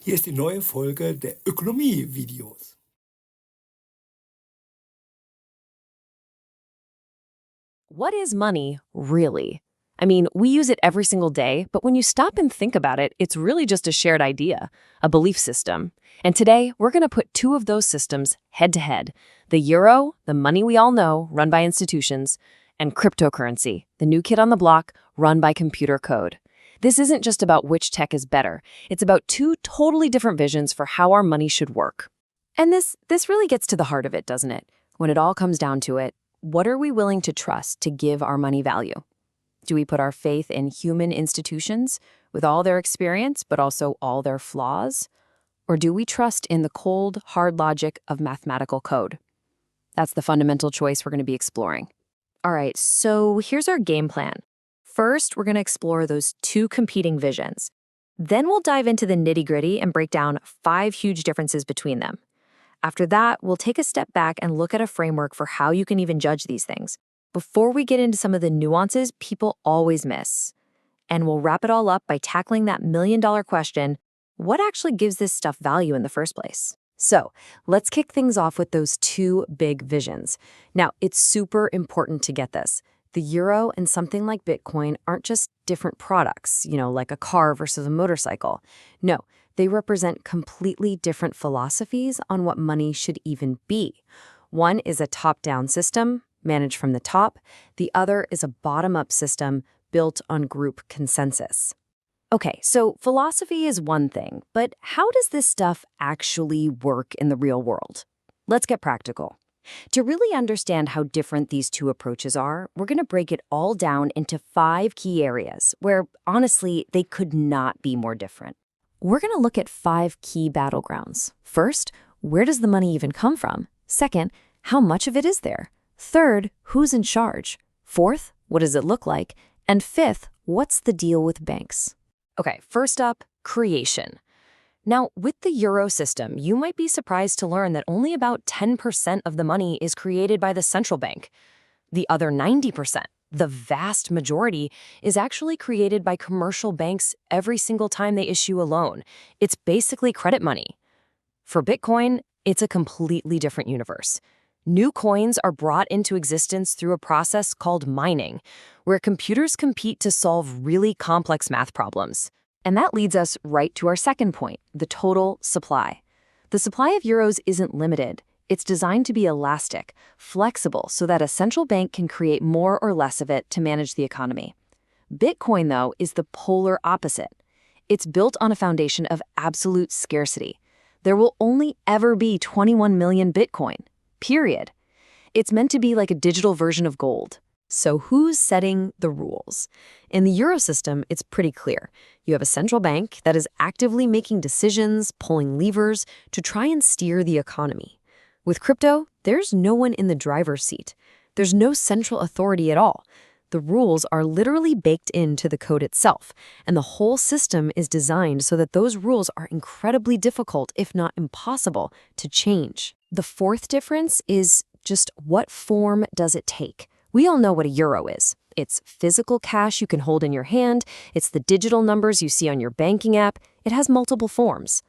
Hier ist die neue Folge der Ökonomie-Videos. What is money, really? I mean, we use it every single day, but when you stop and think about it, it's really just a shared idea, a belief system. And today, we're going to put two of those systems head to head: the euro, the money we all know, run by institutions, and cryptocurrency, the new kid on the block, run by computer code. This isn't just about which tech is better. It's about two totally different visions for how our money should work. And this really gets to the heart of it, doesn't it? When it all comes down to it, what are we willing to trust to give our money value? Do we put our faith in human institutions with all their experience, but also all their flaws? Or do we trust in the cold, hard logic of mathematical code? That's the fundamental choice we're going to be exploring. All right, so here's our game plan. First, we're going to explore those two competing visions. Then we'll dive into the nitty-gritty and break down 5 huge differences between them. After that, we'll take a step back and look at a framework for how you can even judge these things, before we get into some of the nuances people always miss. And we'll wrap it all up by tackling that million-dollar question: what actually gives this stuff value in the first place? So let's kick things off with those two big visions. Now, it's super important to get this. The euro and something like Bitcoin aren't just different products, like a car versus a motorcycle. No, they represent completely different philosophies on what money should even be. One is a top-down system, managed from the top. The other is a bottom-up system built on group consensus. Okay, so philosophy is one thing, but how does this stuff actually work in the real world? Let's get practical. To really understand how different these two approaches are, we're going to break it all down into 5 key areas where, honestly, they could not be more different. We're going to look at 5 key battlegrounds. First, where does the money even come from? Second, how much of it is there? Third, who's in charge? Fourth, what does it look like? And fifth, what's the deal with banks? Okay, first up, creation. Now, with the euro system, you might be surprised to learn that only about 10% of the money is created by the central bank. The other 90%, the vast majority, is actually created by commercial banks every single time they issue a loan. It's basically credit money. For Bitcoin, it's a completely different universe. New coins are brought into existence through a process called mining, where computers compete to solve really complex math problems. And that leads us right to our second point, the total supply. The supply of euros isn't limited. It's designed to be elastic, flexible, so that a central bank can create more or less of it to manage the economy. Bitcoin, though, is the polar opposite. It's built on a foundation of absolute scarcity. There will only ever be 21 million Bitcoin, period. It's meant to be like a digital version of gold. So who's setting the rules? In the euro system, it's pretty clear. You have a central bank that is actively making decisions, pulling levers to try and steer the economy. With crypto, there's no one in the driver's seat. There's no central authority at all. The rules are literally baked into the code itself, and the whole system is designed so that those rules are incredibly difficult, if not impossible, to change. The fourth difference is just what form does it take? We all know what a euro is. It's physical cash you can hold in your hand. It's the digital numbers you see on your banking app. It has multiple forms.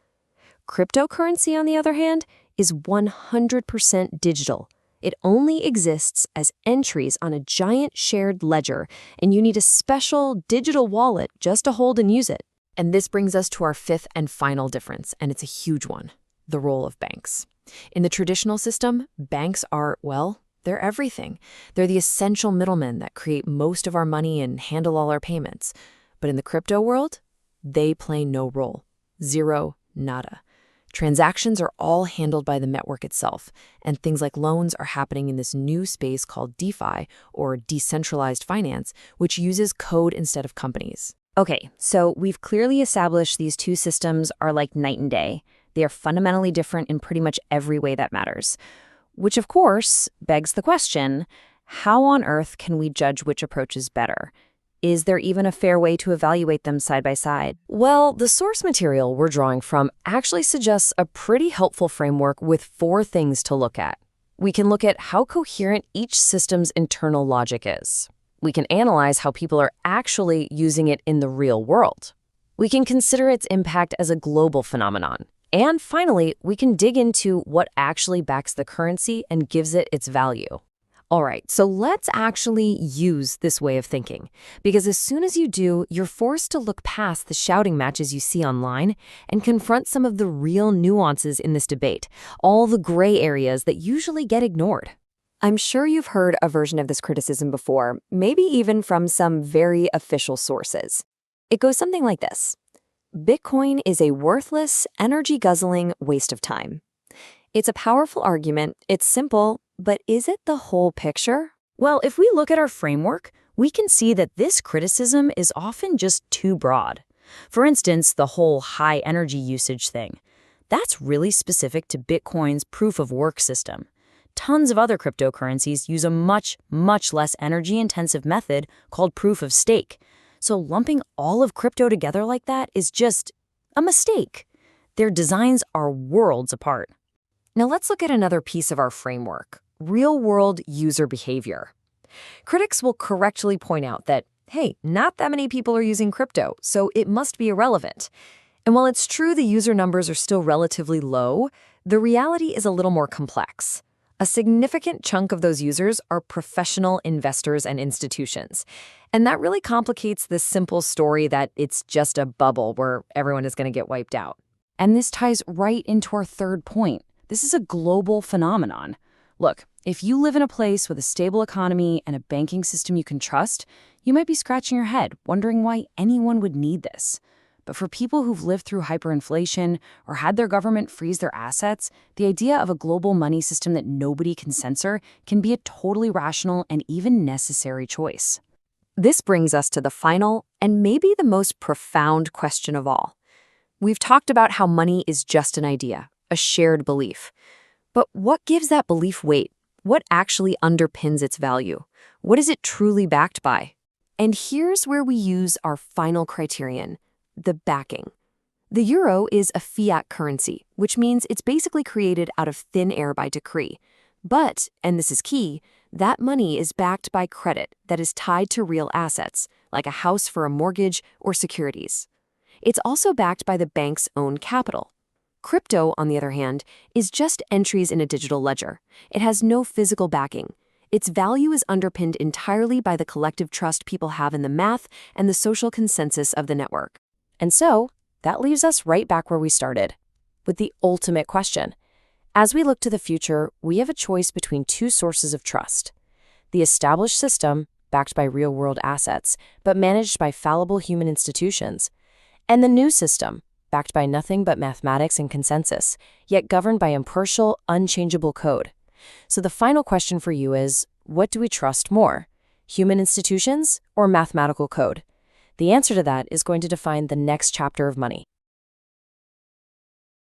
Cryptocurrency, on the other hand, is 100% digital. It only exists as entries on a giant shared ledger, and you need a special digital wallet just to hold and use it. And this brings us to our fifth and final difference, and it's a huge one: the role of banks. In the traditional system, banks are, well, they're everything. They're the essential middlemen that create most of our money and handle all our payments. But in the crypto world, they play no role. Zero, nada. Transactions are all handled by the network itself, and things like loans are happening in this new space called DeFi, or decentralized finance, which uses code instead of companies. Okay, so we've clearly established these two systems are like night and day. They are fundamentally different in pretty much every way that matters. Which, of course, begs the question, how on earth can we judge which approach is better? Is there even a fair way to evaluate them side by side? Well, the source material we're drawing from actually suggests a pretty helpful framework with 4 things to look at. We can look at how coherent each system's internal logic is. We can analyze how people are actually using it in the real world. We can consider its impact as a global phenomenon. And finally, we can dig into what actually backs the currency and gives it its value. All right, so let's actually use this way of thinking, because as soon as you do, you're forced to look past the shouting matches you see online and confront some of the real nuances in this debate, all the gray areas that usually get ignored. I'm sure you've heard a version of this criticism before, maybe even from some very official sources. It goes something like this. Bitcoin is a worthless, energy-guzzling waste of time. It's a powerful argument, it's simple, but is it the whole picture? Well, if we look at our framework, we can see that this criticism is often just too broad. For instance, the whole high energy usage thing. That's really specific to Bitcoin's proof-of-work system. Tons of other cryptocurrencies use a much, much less energy-intensive method called proof-of-stake. So lumping all of crypto together like that is just a mistake. Their designs are worlds apart. Now let's look at another piece of our framework, real-world user behavior. Critics will correctly point out that, hey, not that many people are using crypto, so it must be irrelevant. And while it's true the user numbers are still relatively low, the reality is a little more complex. A significant chunk of those users are professional investors and institutions. And that really complicates this simple story that it's just a bubble where everyone is going to get wiped out. And this ties right into our third point. This is a global phenomenon. Look, if you live in a place with a stable economy and a banking system you can trust, you might be scratching your head, wondering why anyone would need this. But for people who've lived through hyperinflation or had their government freeze their assets, the idea of a global money system that nobody can censor can be a totally rational and even necessary choice. This brings us to the final and maybe the most profound question of all. We've talked about how money is just an idea, a shared belief. But what gives that belief weight? What actually underpins its value? What is it truly backed by? And here's where we use our final criterion. The backing. The euro is a fiat currency, which means it's basically created out of thin air by decree. But, and this is key, that money is backed by credit that is tied to real assets, like a house for a mortgage or securities. It's also backed by the bank's own capital. Crypto, on the other hand, is just entries in a digital ledger. It has no physical backing. Its value is underpinned entirely by the collective trust people have in the math and the social consensus of the network. And so, that leaves us right back where we started, with the ultimate question. As we look to the future, we have a choice between two sources of trust. The established system, backed by real-world assets, but managed by fallible human institutions, and the new system, backed by nothing but mathematics and consensus, yet governed by impartial, unchangeable code. So the final question for you is, what do we trust more? Human institutions or mathematical code? The answer to that is going to define the next chapter of money.